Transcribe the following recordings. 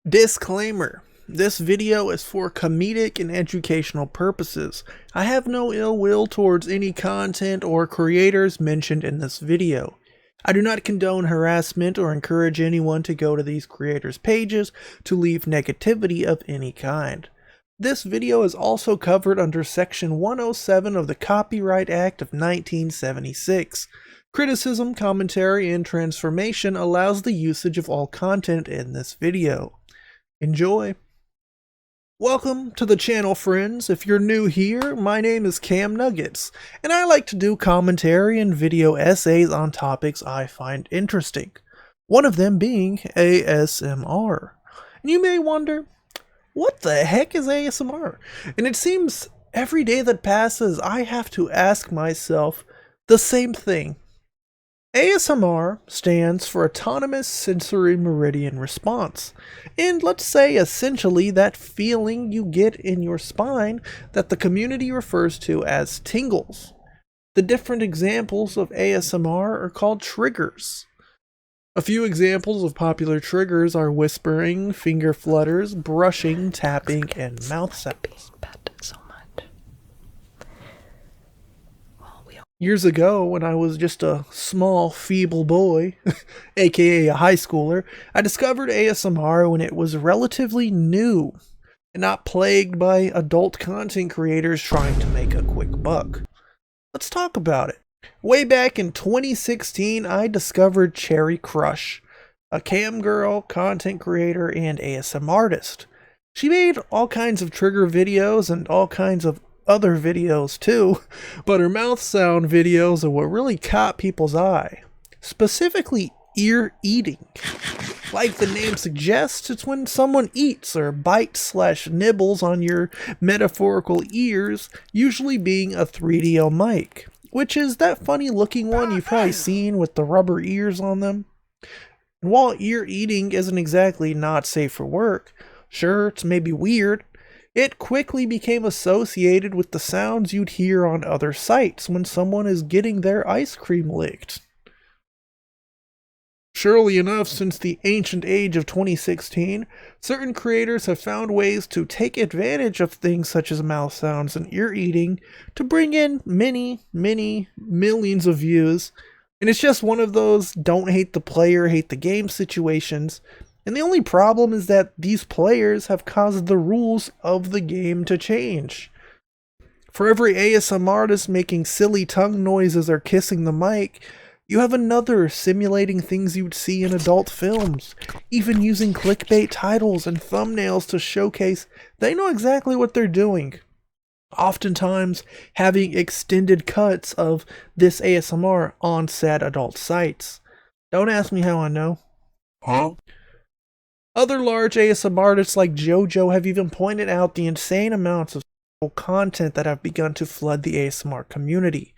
Disclaimer. This video is for comedic and educational purposes. I have no ill will towards any content or creators mentioned in this video. I do not condone harassment or encourage anyone to go to these creators' pages to leave negativity of any kind. This video is also covered under Section 107 of the Copyright Act of 1976. Criticism, commentary, and transformation allows the usage of all content in this video. Enjoy! Welcome to the channel, friends. If you're new here, my name is Cam Nuggets, and I like to do commentary and video essays on topics I find interesting, one of them being ASMR. And you may wonder, what the heck is ASMR? And it seems every day that passes, I have to ask myself the same thing. ASMR stands for Autonomous Sensory Meridian Response, and let's say essentially that feeling you get in your spine that the community refers to as tingles. The different examples of ASMR are called triggers. A few examples of popular triggers are whispering, finger flutters, brushing, tapping, and mouth sounds. Years ago, when I was just a small, feeble boy, aka a high schooler, I discovered ASMR when it was relatively new and not plagued by adult content creators trying to make a quick buck. Let's talk about it. Way back in 2016, I discovered Cherry Crush, a cam girl, content creator, and ASMR artist. She made all kinds of trigger videos and all kinds of other videos too, but her mouth sound videos are what really caught people's eye. Specifically, ear eating. Like the name suggests, it's when someone eats or bites/nibbles on your metaphorical ears, usually being a 3DO mic, which is that funny looking one you've probably seen with the rubber ears on them. And while ear eating isn't exactly not safe for work, sure, it's maybe weird, it quickly became associated with the sounds you'd hear on other sites when someone is getting their ice cream licked. Surely enough, since the ancient age of 2016, certain creators have found ways to take advantage of things such as mouth sounds and ear eating to bring in many millions of views. And it's just one of those don't hate the player, hate the game situations. And the only problem is that these players have caused the rules of the game to change. For every ASMR artist making silly tongue noises or kissing the mic, you have another simulating things you'd see in adult films, even using clickbait titles and thumbnails to showcase they know exactly what they're doing. Oftentimes having extended cuts of this ASMR on said adult sites. Don't ask me how I know. Huh? Other large ASMR artists like Jojo have even pointed out the insane amounts of content that have begun to flood the ASMR community,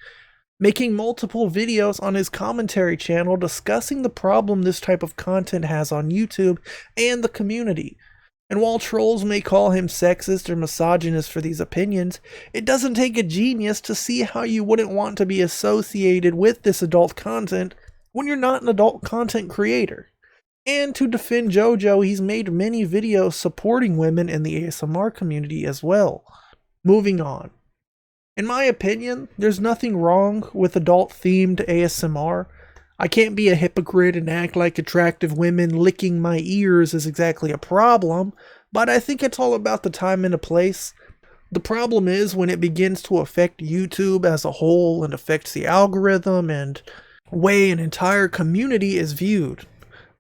making multiple videos on his commentary channel discussing the problem this type of content has on YouTube and the community. And while trolls may call him sexist or misogynist for these opinions, it doesn't take a genius to see how you wouldn't want to be associated with this adult content when you're not an adult content creator. And to defend Jojo, he's made many videos supporting women in the ASMR community as well. Moving on. In my opinion, there's nothing wrong with adult-themed ASMR. I can't be a hypocrite and act like attractive women licking my ears is exactly a problem, but I think it's all about the time and the place. The problem is when it begins to affect YouTube as a whole and affects the algorithm and way an entire community is viewed.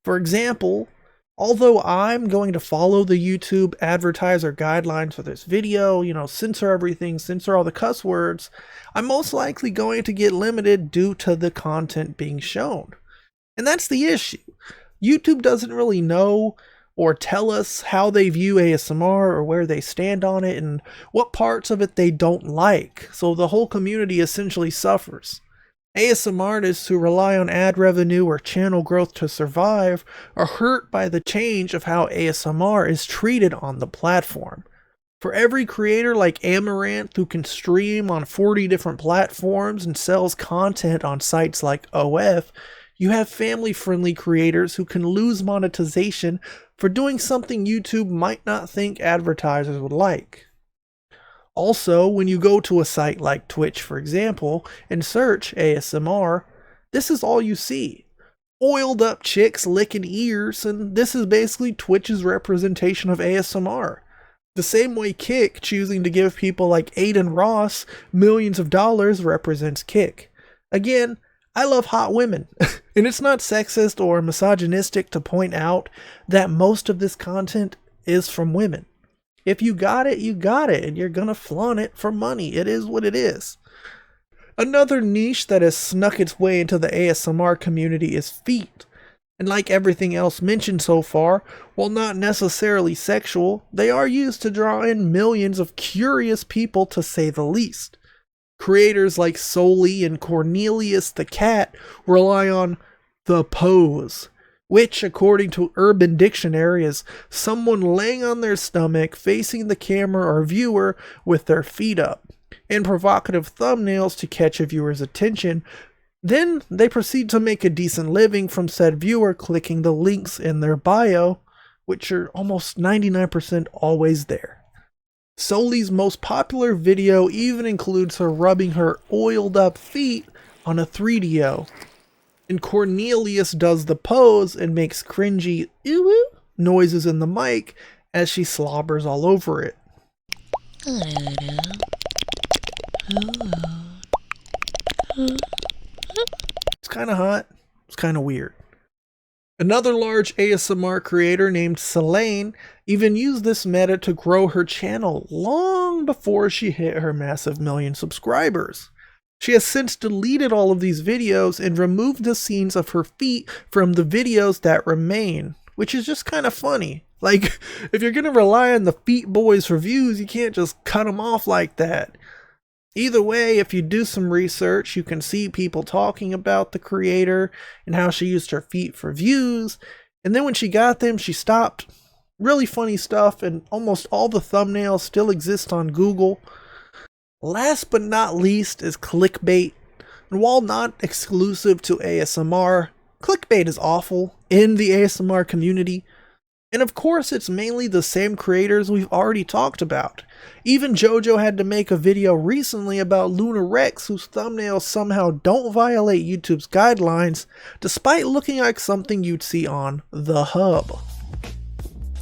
For example, although I'm going to follow the YouTube advertiser guidelines for this video, censor everything, censor all the cuss words, I'm most likely going to get limited due to the content being shown. And that's the issue. YouTube doesn't really know or tell us how they view ASMR or where they stand on it and what parts of it they don't like, so the whole community essentially suffers. ASMR artists who rely on ad revenue or channel growth to survive are hurt by the change of how ASMR is treated on the platform. For every creator like Amaranth who can stream on 40 different platforms and sells content on sites like OF, You have family-friendly creators who can lose monetization for doing something YouTube might not think advertisers would like. Also, when you go to a site like Twitch, for example, and search ASMR, this is all you see. Oiled up chicks licking ears, and this is basically Twitch's representation of ASMR. The same way Kick choosing to give people like Aiden Ross millions of dollars represents Kick. Again, I love hot women, and it's not sexist or misogynistic to point out that most of this content is from women. If you got it, you got it, and you're gonna flaunt it for money. It is what it is. Another niche that has snuck its way into the ASMR community is feet. And like everything else mentioned so far, while not necessarily sexual, they are used to draw in millions of curious people, to say the least. Creators like Soli and Cornelius the Cat rely on the pose, which, according to Urban Dictionary, is someone laying on their stomach, facing the camera or viewer with their feet up, and provocative thumbnails to catch a viewer's attention. Then they proceed to make a decent living from said viewer clicking the links in their bio, which are almost 99% always there. Soli's most popular video even includes her rubbing her oiled up feet on a 3DO. And Cornelius does the pose and makes cringy ooh noises in the mic as she slobbers all over it. It's kind of hot. It's kind of weird. Another large ASMR creator named Selene even used this meta to grow her channel long before she hit her massive million subscribers. She has since deleted all of these videos and removed the scenes of her feet from the videos that remain, which is just kind of funny. Like, if you're going to rely on the Feet Boys reviews, you can't just cut them off like that. Either way, if you do some research, you can see people talking about the creator and how she used her feet for views. And then when she got them, she stopped. Really funny stuff, and almost all the thumbnails still exist on Google. Last but not least is Clickbait. And while not exclusive to ASMR, Clickbait is awful in the ASMR community. And of course, it's mainly the same creators we've already talked about. Even Jojo had to make a video recently about Lunar Rex, whose thumbnails somehow don't violate YouTube's guidelines, despite looking like something you'd see on The Hub.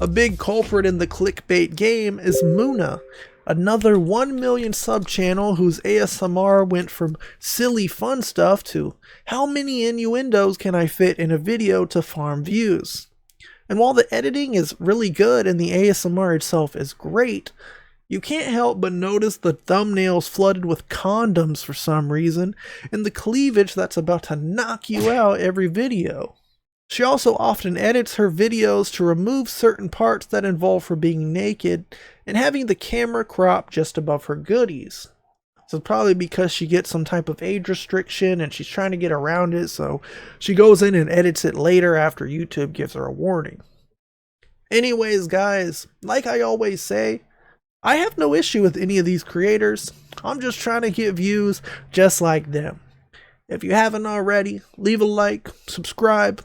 A big culprit in the clickbait game is Moona, another 1 million sub channel whose ASMR went from silly fun stuff to how many innuendos can I fit in a video to farm views. And while the editing is really good and the ASMR itself is great, you can't help but notice the thumbnails flooded with condoms for some reason, and the cleavage that's about to knock you out every video. She also often edits her videos to remove certain parts that involve her being naked and having the camera crop just above her goodies. So probably because she gets some type of age restriction and she's trying to get around it, so she goes in and edits it later after YouTube gives her a warning. Anyways, guys, like I always say, I have no issue with any of these creators. I'm just trying to get views just like them. If you haven't already, leave a like, subscribe.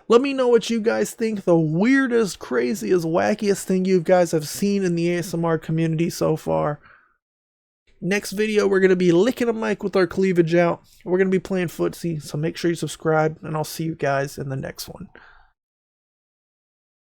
Let me know what you guys think the weirdest, craziest, wackiest thing you guys have seen in the ASMR community so far. Next video, we're going to be licking a mic with our cleavage out. We're going to be playing footsie, so make sure you subscribe, and I'll see you guys in the next one.